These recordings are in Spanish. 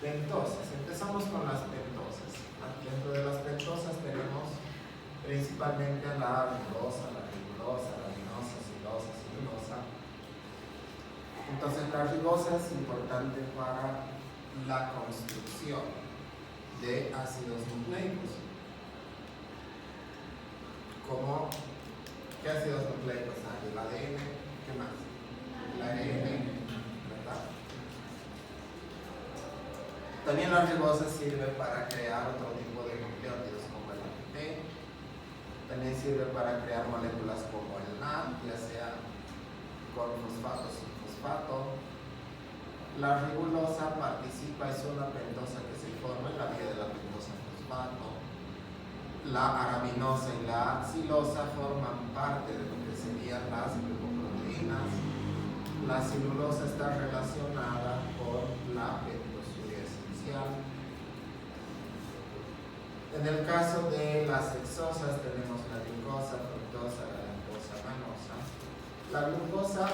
Pentosas. Empezamos con las pentosas. Dentro de las pentosas tenemos principalmente la ribosa, la ribulosa, la rinosa, silosa, silulosa. Entonces la ribosa es importante para la construcción de ácidos nucleicos. Como, ¿qué ácidos nucleicos hay? El ADN, ¿qué más? El ARN, ¿verdad? También la ribosa sirve para crear otro tipo de nucleótidos como el ATP. También sirve para crear moléculas como el NAD, ya sea con fosfato o sin fosfato. La ribulosa participa, es una pentosa que se forma en la vía de la pentosa fosfato. La araminosa y la silosa forman parte de lo que serían las glucoproteínas. La celulosa está relacionada con la pentosuria esencial. En el caso de las hexosas tenemos la glucosa, fructosa, galactosa, manosa. La glucosa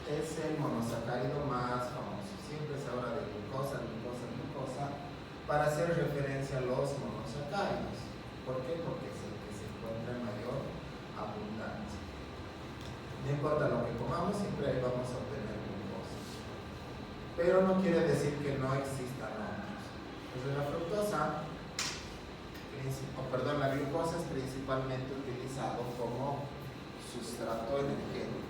es el monosacárido más famoso. Siempre se habla de glucosa, glucosa, glucosa para hacer referencia a los monosacáridos. ¿Por qué? Porque es el que se encuentra en mayor abundancia. No importa lo que comamos, siempre ahí vamos a obtener glucosa. Pero no quiere decir que no existan otros. Entonces la fructosa, la glucosa es principalmente utilizado como sustrato energético.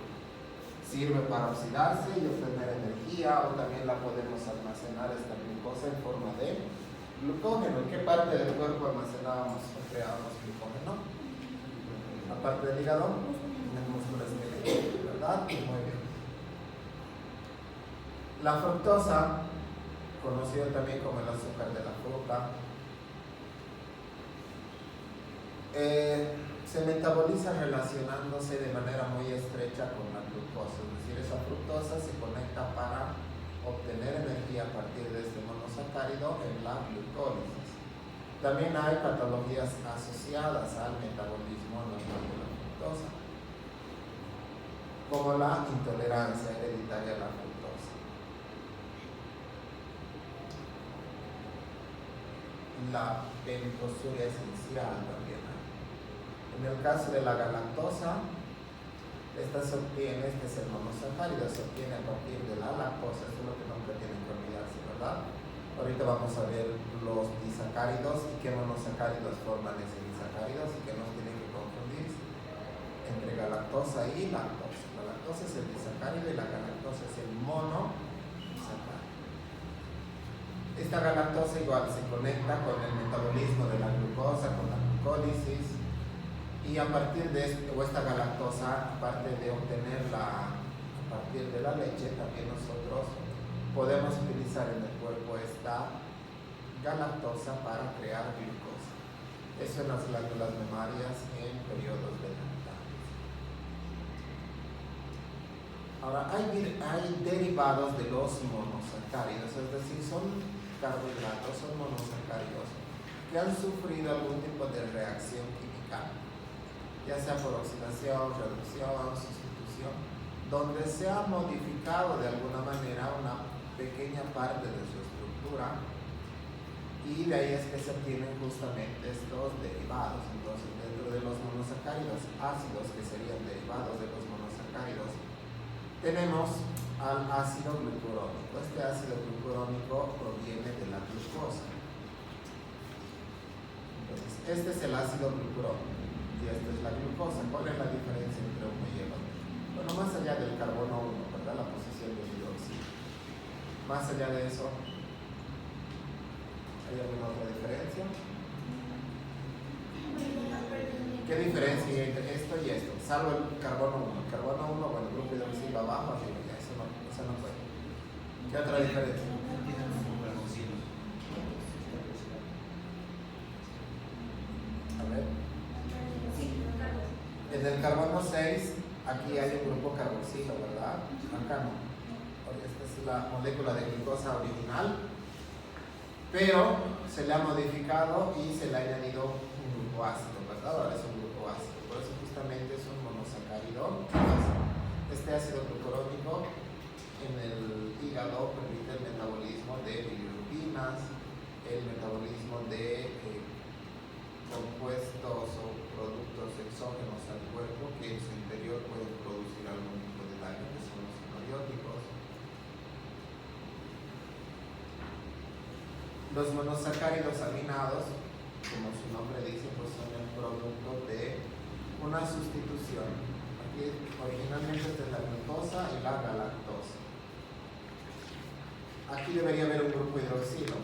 Sirve para oxidarse y obtener energía, o también la podemos almacenar esta glucosa en forma de glucógeno. ¿En qué parte del cuerpo almacenábamos o creábamos glucógeno? Aparte del hígado, en el músculo esquelético, ¿verdad? Muy bien. La fructosa, conocido también como el azúcar de la fruta, se metaboliza relacionándose de manera muy estrecha con la glucosa, es decir, esa fructosa se conecta para obtener energía a partir de este monosacárido en la glucólisis. También hay patologías asociadas al metabolismo normal de la fructosa, como la intolerancia hereditaria a la fructosa. La pentosuria esencial también hay. En el caso de la galactosa, esta se obtiene, este es el monosacárido, se obtiene a partir de la lactosa. Esto es lo que nunca tienen que olvidarse, ¿verdad? Ahorita vamos a ver los disacáridos y qué monosacáridos forman ese disacáridos y que no tienen que confundirse entre galactosa y lactosa. La lactosa es el disacárido y la galactosa es el monosacárido. Esta galactosa igual se conecta con el metabolismo de la glucosa, con la glucólisis. Y a partir de esta galactosa, aparte de obtenerla a partir de la leche, también nosotros podemos utilizar en el cuerpo esta galactosa para crear glucosa. Eso en las glándulas mamarias en periodos vegetales. Ahora, hay derivados de los monosacáridos, es decir, son carbohidratos, son monosacáridos que han sufrido algún tipo de reacción química, ya sea por oxidación, reducción, sustitución, donde se ha modificado de alguna manera una pequeña parte de su estructura, y de ahí es que se obtienen justamente estos derivados. Entonces, dentro de los monosacáridos ácidos, que serían derivados de los monosacáridos, tenemos al ácido glucurónico. Este ácido glucurónico proviene de la glucosa. Entonces, este es el ácido glucurónico y esta es la glucosa. ¿Cuál es la diferencia entre uno y el otro? Bueno, más allá del carbono 1, ¿verdad? La posición del hidróxido. Más allá de eso, ¿hay alguna otra diferencia? ¿Qué diferencia hay entre esto y esto? Salvo el carbono 1. El carbono 1, bueno, el grupo hidroxilo abajo, arriba, ya, eso no puede. ¿Qué otra diferencia? A ver. En el carbono 6, aquí hay un grupo carboxilo, ¿verdad? Acá no. Esta es la molécula de glucosa original, pero se le ha modificado y se le ha añadido un grupo ácido, ¿verdad? Ahora es un grupo ácido, por eso justamente es un monosacárido ácido. Este ácido glucurónico en el hígado permite el metabolismo de bilirrubina. enzimas el metabolismo de compuestos o productos exógenos al cuerpo que en su interior pueden producir algún tipo de daño, que son los probióticos. Los monosacáridos aminados, como su nombre dice, pues son el producto de una sustitución. Aquí originalmente es de la glucosa y la galactosa. Aquí debería haber un grupo hidroxilo,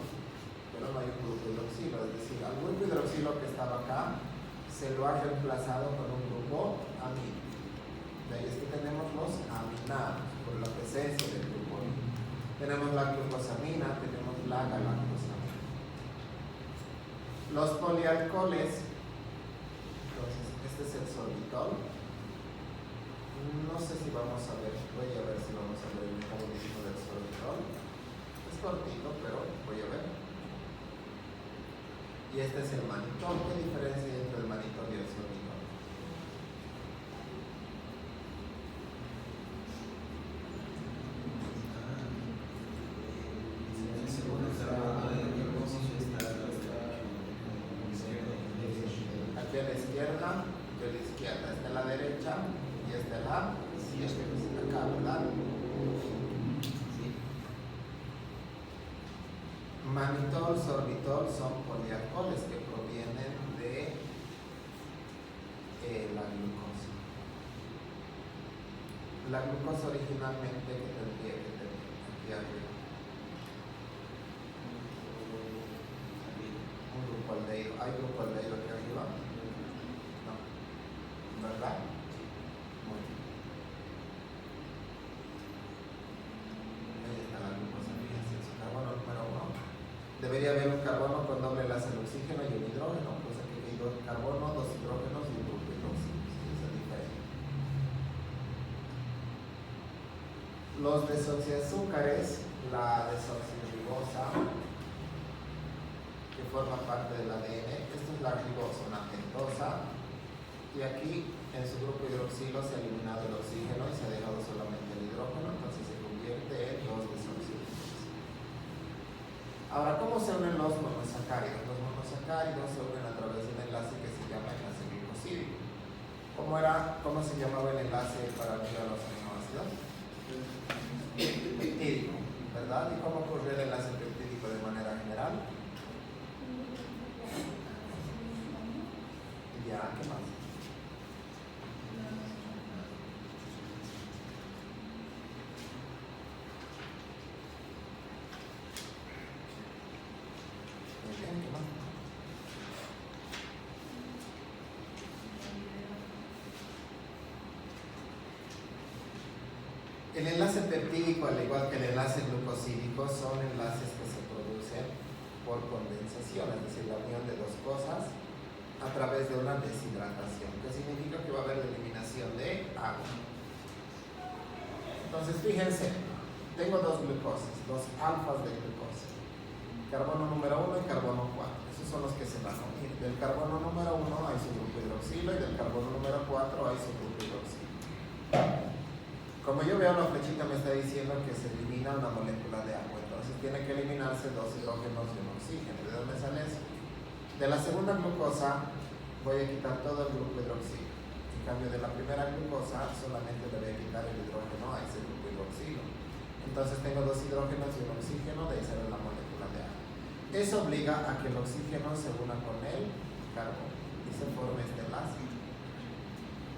pero no hay un grupo hidroxilo, es decir, al grupo hidroxilo que estaba acá se lo ha reemplazado con un grupo amino. De ahí es que tenemos los aminados, por la presencia del grupo amino. Tenemos la glucosamina, tenemos la galactosamina. Los polialcoholes, entonces este es el sorbitol. No sé si vamos a ver, voy a ver si vamos a ver el metabolismo del sorbitol. Es cortito, pero voy a ver. Y este es el manitol. ¿Qué diferencia hay entre el manitol y el sorbitol? Aquí a la izquierda, aquí a la izquierda. Esta a la derecha y esta a la izquierda. Acá, ¿verdad? Manitol, sorbitol son polialcoholes que provienen de la glucosa. La glucosa originalmente que tendría que tener aquí arriba. Un grupo aldehído. ¿Hay grupo aldehído aquí arriba? No. ¿Verdad? Muy bien. Ahí está la glucosa. Fíjense, su carbono número 1. Debería haber un carbono con doble enlace al oxígeno y un hidrógeno, pues aquí hay dos carbonos, dos hidrógenos y un grupo hidróxido. Eso es diferente. Los desoxiazúcares, la desoxirribosa, que forma parte del ADN, esto es la ribosa, una pentosa, y aquí en su grupo hidroxilo se ha eliminado el oxígeno y se ha dejado solamente el hidrógeno, entonces se convierte en dos desoxirribosa. Ahora, ¿cómo se unen los monosacáridos? Los monosacáridos se unen a través de un enlace que se llama enlace glucosídico. ¿Cómo se llamaba el enlace para unir a los aminoácidos? Peptídico, ¿verdad? ¿Y cómo ocurre el enlace peptídico de manera general? Ya, ¿qué más? El enlace peptídico, al igual que el enlace glucosídico, son enlaces que se producen por condensación, es decir, la unión de dos cosas a través de una deshidratación, que significa que va a haber eliminación de agua. Entonces, fíjense, tengo dos glucosas, dos alfas de glucosa, carbono número 1 y carbono 4. Esos son los que se van a unir. Del carbono número 1 hay su grupo hidroxilo y del carbono número 4 hay su grupo hidroxilo. Como yo veo, la flechita me está diciendo que se elimina una molécula de agua, entonces tiene que eliminarse dos hidrógenos y un oxígeno. ¿De dónde sale eso? De la segunda glucosa voy a quitar todo el grupo hidroxilo. En cambio, de la primera glucosa solamente le voy a quitar el hidrógeno a ese grupo hidroxilo. Entonces tengo dos hidrógenos y un oxígeno, de ahí sale la molécula de agua. Eso obliga a que el oxígeno se una con el carbono y se forme este enlace.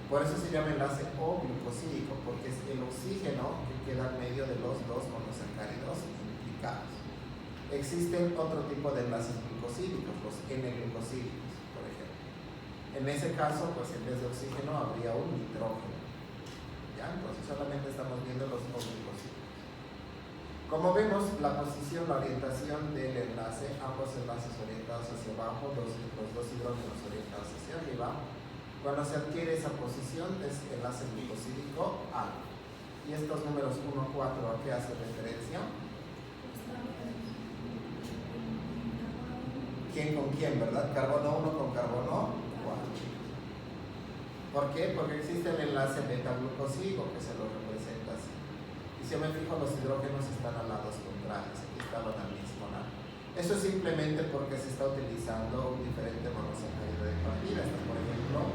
Por eso se llama enlace O-glucosídico, porque es el oxígeno que queda en medio de los dos monosacáridos implicados. Existen otro tipo de enlaces glucosídicos, los N-glucosídicos, por ejemplo. En ese caso, pues en vez de oxígeno habría un nitrógeno. ¿Ya? Entonces solamente estamos viendo los O-glucosídicos. Como vemos, la posición, la orientación del enlace, ambos enlaces orientados hacia abajo, los dos hidrógenos orientados hacia arriba. Cuando se adquiere esa posición es enlace glucosídico alfa. ¿Y estos números 1, 4 a qué hace referencia? ¿Quién con quién, verdad? Carbono 1 con carbono 4. ¿Por qué? Porque existe el enlace beta-glucosídico que se lo representa así. Y si yo me fijo, los hidrógenos están a lados contrarios. Aquí estaban al mismo lado. Eso es simplemente porque se está utilizando un diferente monosacárido de partida. Estas, por ejemplo,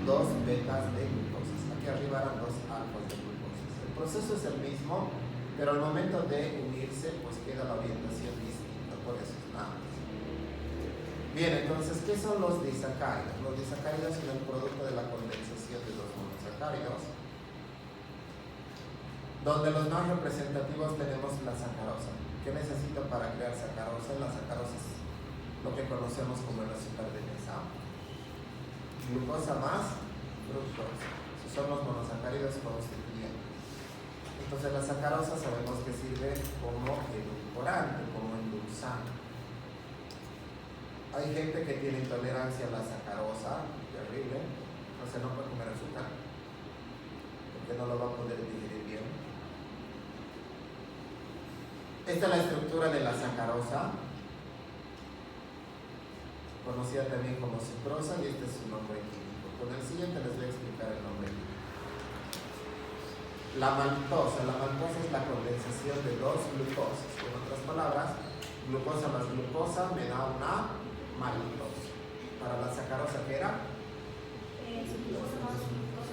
2 betas de glucosa. Aquí arriba eran 2 alfas de glucosa. El proceso es el mismo, pero al momento de unirse, pues queda la orientación distinta. Por eso es nada más. Bien, entonces, ¿qué son los disacáridos? Los disacáridos son el producto de la condensación de 2 monosacáridos, donde los más representativos tenemos la sacarosa. ¿Qué necesito para crear sacarosa? La sacarosa es lo que conocemos como el azúcar de mesa. Glucosa más fructosa. Esos son los monosacáridos constituyentes. Entonces la sacarosa sabemos que sirve como edulcorante, como endulzante. Hay gente que tiene intolerancia a la sacarosa, terrible, no se no puede comer azúcar, porque no lo va a poder digerir bien. Esta es la estructura de la sacarosa, conocida también como sucrosa, y este es su nombre químico. Con el siguiente les voy a explicar el nombre químico. La maltosa es la condensación de 2 glucosas. En otras palabras, glucosa más glucosa me da una maltosa. Para la sacarosa, ¿qué era?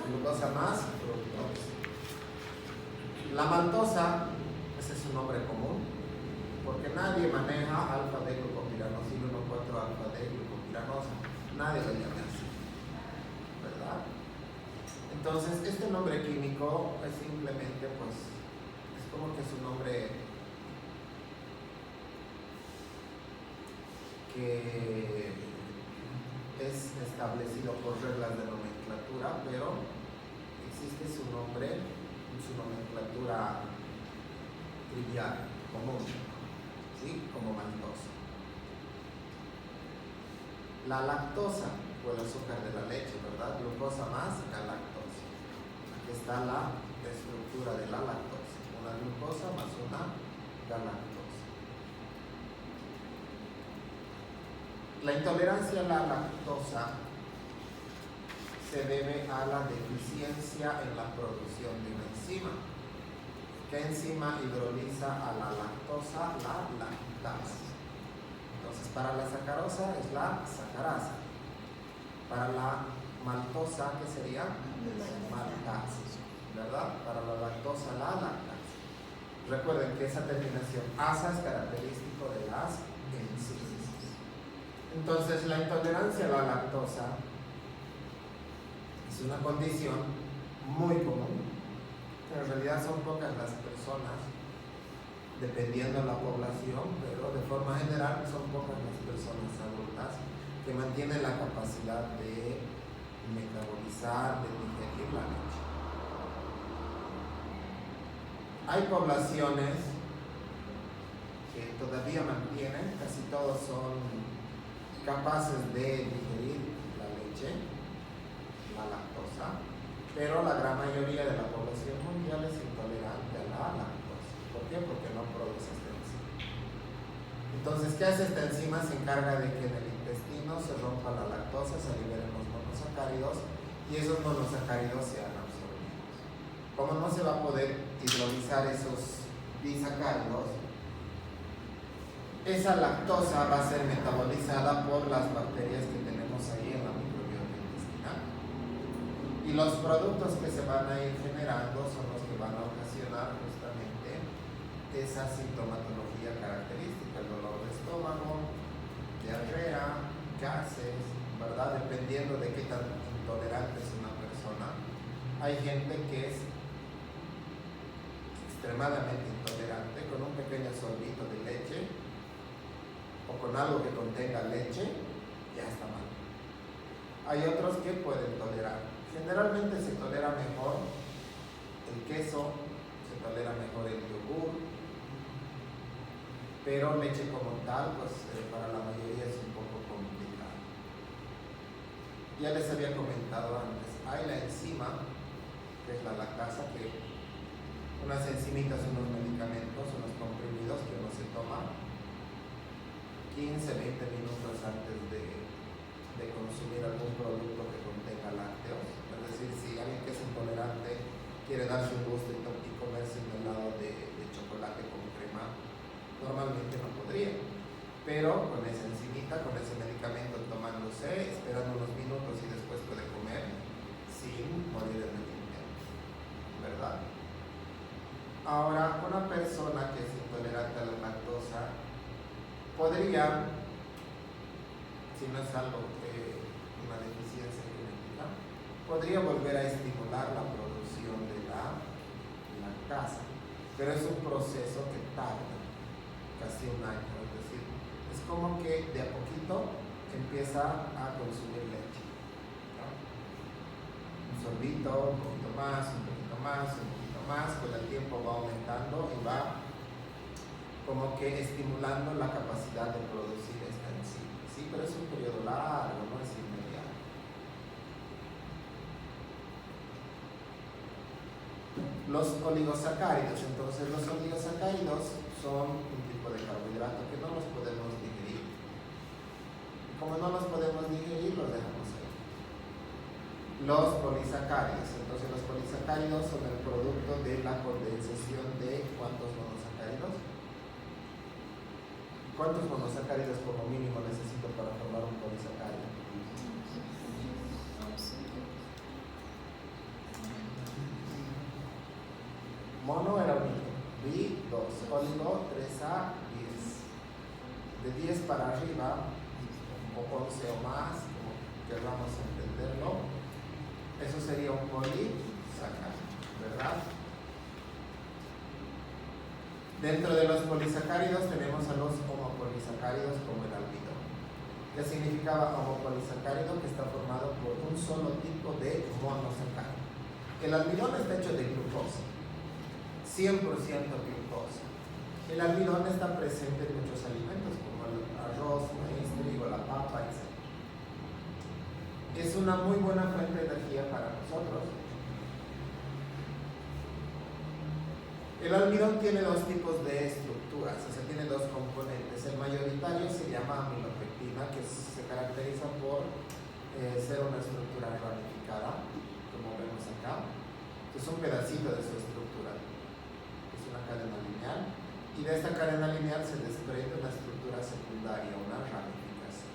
Glucosa más fructosa. La maltosa, ese es su nombre común, porque nadie maneja alfa-D-glucopiranosil 1,4-alfa-D-glucopiranosa. Nadie lo llama así, ¿verdad? Entonces, este nombre químico es simplemente, pues, es como que su nombre que es establecido por reglas de nomenclatura, pero existe su nombre, su nomenclatura trivial, común, ¿sí? Como maltosa. La lactosa, o el azúcar de la leche, ¿verdad? Glucosa más galactosa. Aquí está la estructura de la lactosa. Una glucosa más una galactosa. La intolerancia a la lactosa se debe a la deficiencia en la producción de una enzima. ¿Qué enzima hidroliza a la lactosa? La lactasa. Entonces, para la sacarosa es la sacarasa. Para la maltosa, ¿qué sería? Maltasa, ¿verdad? Para la lactosa, la lactasa. Recuerden que esa terminación asa es característico de las enzimas. Entonces, la intolerancia a la lactosa es una condición muy común. En realidad son pocas las personas, dependiendo de la población, pero de forma general son pocas las personas adultas que mantienen la capacidad de metabolizar, de digerir la leche. Hay poblaciones que todavía mantienen, casi todos son capaces de digerir la leche, la lactosa, pero la gran mayoría de la población mundial es intolerante a la lactosa. ¿Por qué? Porque no produce esta enzima. Entonces, ¿qué hace esta enzima? Se encarga de que en el intestino se rompa la lactosa, se liberen los monosacáridos y esos monosacáridos sean absorbidos. Como no se va a poder hidrolizar esos disacáridos, esa lactosa va a ser metabolizada por las bacterias que tenemos ahí en la microbiota intestinal. Y los productos que se van a ir generando son los que van a ocasionar justamente esa sintomatología característica, el dolor de estómago, diarrea, gases, ¿verdad? Dependiendo de qué tan intolerante es una persona. Hay gente que es extremadamente intolerante, con un pequeño sorbito de leche o con algo que contenga leche, ya está mal. Hay otros que pueden tolerar. Generalmente se tolera mejor el queso, se tolera mejor el yogur, pero leche como tal, pues para la mayoría es un poco complicado. Ya les había comentado antes, hay la enzima, que es la lactasa, que unas enzimitas, unos medicamentos, unos comprimidos que uno se toma 15-20 minutos antes de consumir algún producto que contenga lácteos. Es decir, si alguien que es intolerante quiere darse un gusto y comerse un helado de chocolate con crema, normalmente no podría. pero con esa enzimita, con ese medicamento tomándose, esperando unos minutos y después puede comer sin morir de rendimiento, ¿verdad? Ahora, una persona que es intolerante a la lactosa podría, si no es algo una deficiencia genética, podría volver a estimular la producción de la lactasa, pero es un proceso que tarda casi un año, es decir, es como que de a poquito empieza a consumir leche, ¿no? Un sorbito, un poquito más, un poquito más, un poquito más, con el tiempo va aumentando y va como que estimulando la capacidad de producir esta enzima, ¿sí? Pero es un periodo largo, no es inmediato. Los oligosacáridos, entonces los oligosacáridos son un tipo de carbohidrato que no los podemos digerir. Y como no los podemos digerir, los dejamos ahí. Los polisacáridos, entonces los polisacáridos son el producto de la condensación de ¿cuántos monosacáridos? ¿Cuántos monosacáridos como mínimo necesito para formar un polisacárido? Mono era 1, bi 2, oligo 3A, 10. De 10 para arriba, o 11 o más, como queramos entenderlo, eso sería un polisacárido, ¿verdad? Dentro de los polisacáridos tenemos a los homopolisacáridos como el almidón. ¿Qué significaba homopolisacárido? Que está formado por un solo tipo de monosacárido. El almidón está hecho de glucosa, 100% glucosa. El almidón está presente en muchos alimentos como el arroz, maíz, trigo, la papa, etc. Es una muy buena fuente de energía para nosotros. El almidón tiene dos tipos de estructuras, o sea, tiene dos componentes. El mayoritario se llama amilopectina, que se caracteriza por ser una estructura ramificada, como vemos acá. Es un pedacito de su estructura, es una cadena lineal, y de esta cadena lineal se desprende una estructura secundaria, una ramificación.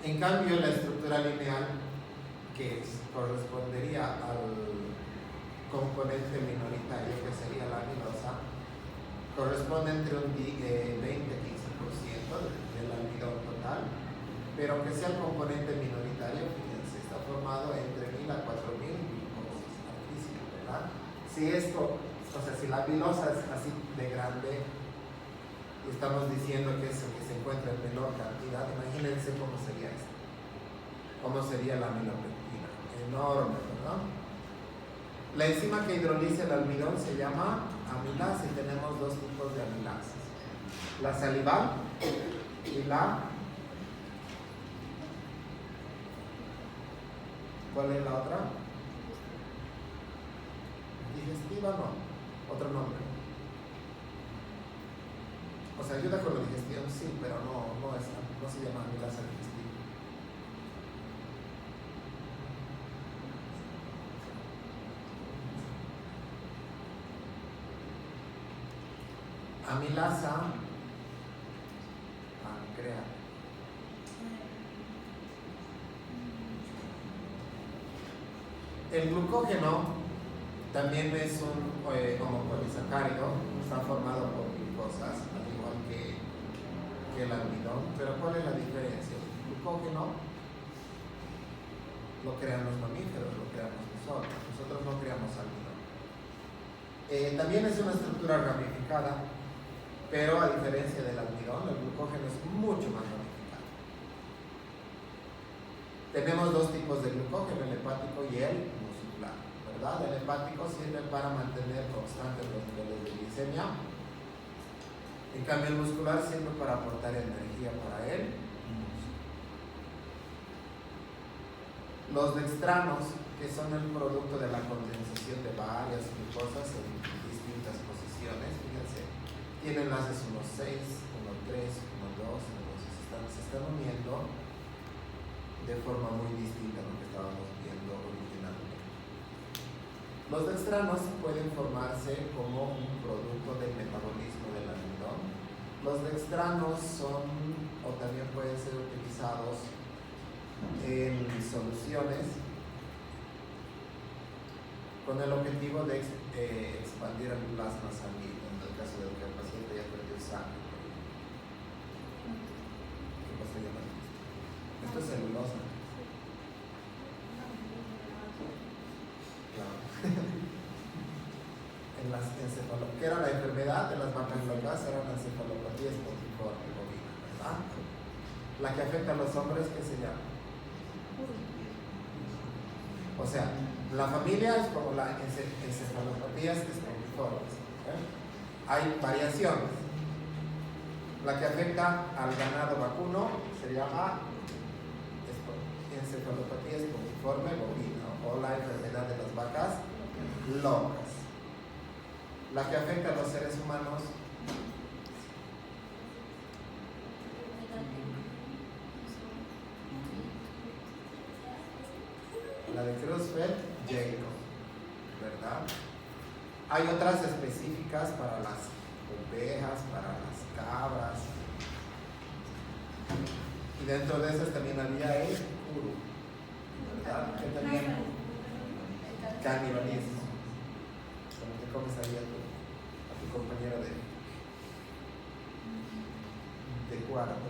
En cambio, la estructura lineal, que correspondería al componente minoritario, que sería la amilosa, corresponde entre un 20 y 15% del almidón total, pero que sea el componente minoritario, fíjense, está formado entre 1000 a 4000 glucosas, altísimo, ¿verdad? Si esto, o sea, si la amilosa es así de grande, y estamos diciendo que es el que se encuentra en menor cantidad, imagínense cómo sería esto, cómo sería la amilopectina, enorme, ¿verdad? La enzima que hidroliza el almidón se llama amilasa y tenemos dos tipos de amilasas, la salival y la... ¿Cuál es la otra? Digestiva, no, otro nombre. O sea, ayuda con la digestión, sí, pero no se llama amilasa digestiva. Amilasa, crea. El glucógeno también es un homopolisacárido, está formado por glucosas, al igual que el almidón, pero ¿cuál es la diferencia? El glucógeno lo crean los mamíferos, lo creamos nosotros no creamos almidón. También es una estructura ramificada, pero a diferencia del almidón, el glucógeno es mucho más ramificado. Tenemos dos tipos de glucógeno, el hepático y el muscular, ¿verdad? El hepático sirve para mantener constantes los niveles de glicemia. En cambio, el muscular sirve para aportar energía para él. Los dextranos, que son el producto de la condensación de varias glucosas en distintas posiciones, fíjense, tienen enlaces 1,6, 1,3, 1,2, entonces se están uniendo de forma muy distinta a lo que estábamos viendo originalmente. Los dextranos pueden formarse como un producto del metabolismo del almidón Los dextranos son o también pueden ser utilizados en soluciones con el objetivo de expandir el plasma sanguíneo en el caso de que el paciente ya perdió sangre. ¿Qué pasa ya? Esto es celulosa. Claro. ¿Qué era la enfermedad de las vacas locas? Era la encefalopatía espongiforme bovina, ¿verdad? La que afecta a los hombres, ¿qué se llama? O sea, la familia es como la encefalopatía espongiforme. Hay variaciones. La que afecta al ganado vacuno se llama encefalopatía espongiforme bovina o la enfermedad de las vacas locas. La que afecta a los seres humanos la de Creutzfeldt-Jakob, ¿verdad? Hay otras específicas para las ovejas, para las cabras, y dentro de esas también había el kuru, ¿verdad? Que también canibalismo. Como te comes ahí a tu compañero de cuarto.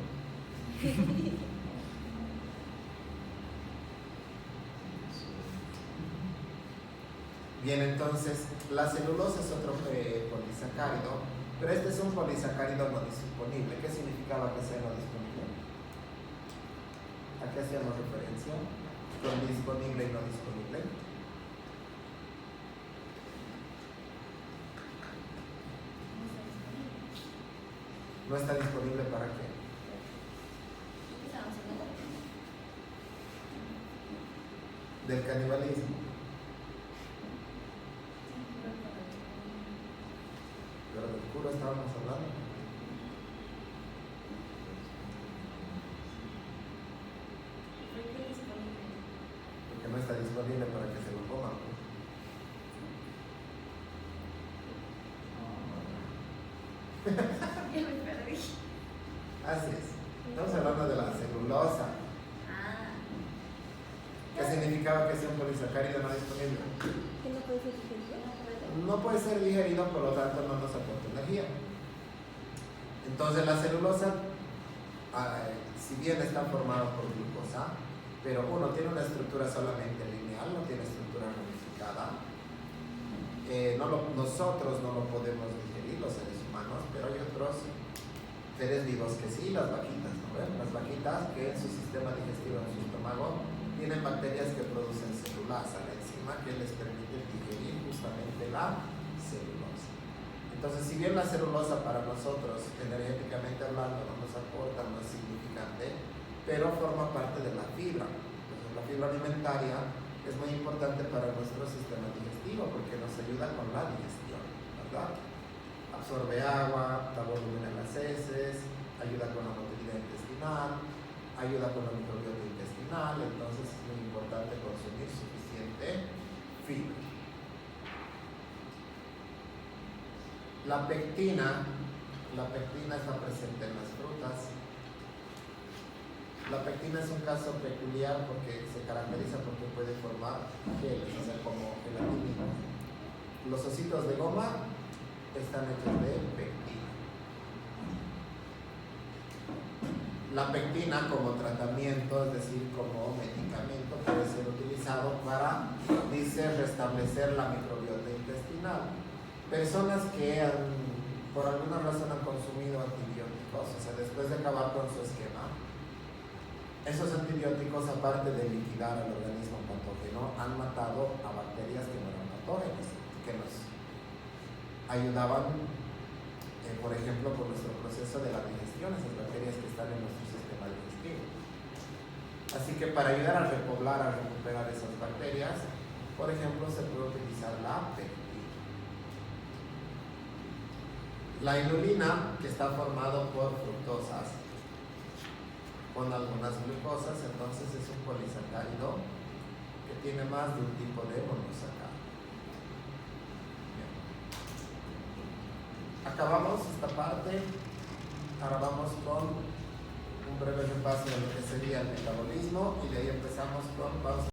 Bien, entonces la celulosa es otro polisacárido, pero este es un polisacárido no disponible. ¿Qué significaba que sea no disponible? ¿A qué hacíamos referencia? Con disponible y no disponible. ¿No está disponible para qué? Del canibalismo. Pero del curo estábamos hablando. Porque no está disponible para que se lo coman. Así es. Estamos hablando de la celulosa. ¿Qué significaba que sea un polisacárido no disponible? ¿Que no puede ser digerido? No puede ser digerido, por lo tanto no nos aporta energía. Entonces la celulosa, si bien está formada por glucosa, pero uno tiene una estructura solamente lineal, no tiene estructura ramificada. Nosotros no lo podemos digerir, los seres humanos, pero hay otros seres vivos que sí, las vaquitas, ¿no ven? Las vaquitas que en su sistema digestivo, en su estómago, tienen bacterias que producen celulasa, la enzima que les permite digerir justamente la celulosa. Entonces, si bien la celulosa para nosotros, energéticamente hablando, no nos aporta, no es significante, pero forma parte de la fibra. Entonces, la fibra alimentaria es muy importante para nuestro sistema digestivo porque nos ayuda con la digestión, ¿verdad? Absorbe agua, da volumen a las heces, ayuda con la motilidad intestinal, ayuda con la microbiota intestinal, entonces es muy importante consumir suficiente fibra. La pectina está presente en las frutas. La pectina es un caso peculiar porque se caracteriza porque puede formar geles, o sea, como gelatina. Los ositos de goma están hechos de pectina. La pectina como tratamiento, es decir, como medicamento, puede ser utilizado para, dice, restablecer la microbiota intestinal. Personas que por alguna razón han consumido antibióticos, o sea, después de acabar con su esquema, esos antibióticos, aparte de liquidar al organismo patógeno, han matado a bacterias que no eran patógenas, que nos ayudaban, por ejemplo, con nuestro proceso de la digestión, esas bacterias que están en nuestro sistema digestivo. Así que para ayudar a repoblar, a recuperar esas bacterias, por ejemplo, se puede utilizar la pectina. La inulina, que está formado por fructosas con algunas glucosas, entonces es un polisacárido que tiene más de un tipo de monosacárido. Bien. Acabamos esta parte. Ahora vamos con un breve repaso de lo que sería el metabolismo y de ahí empezamos con pausa.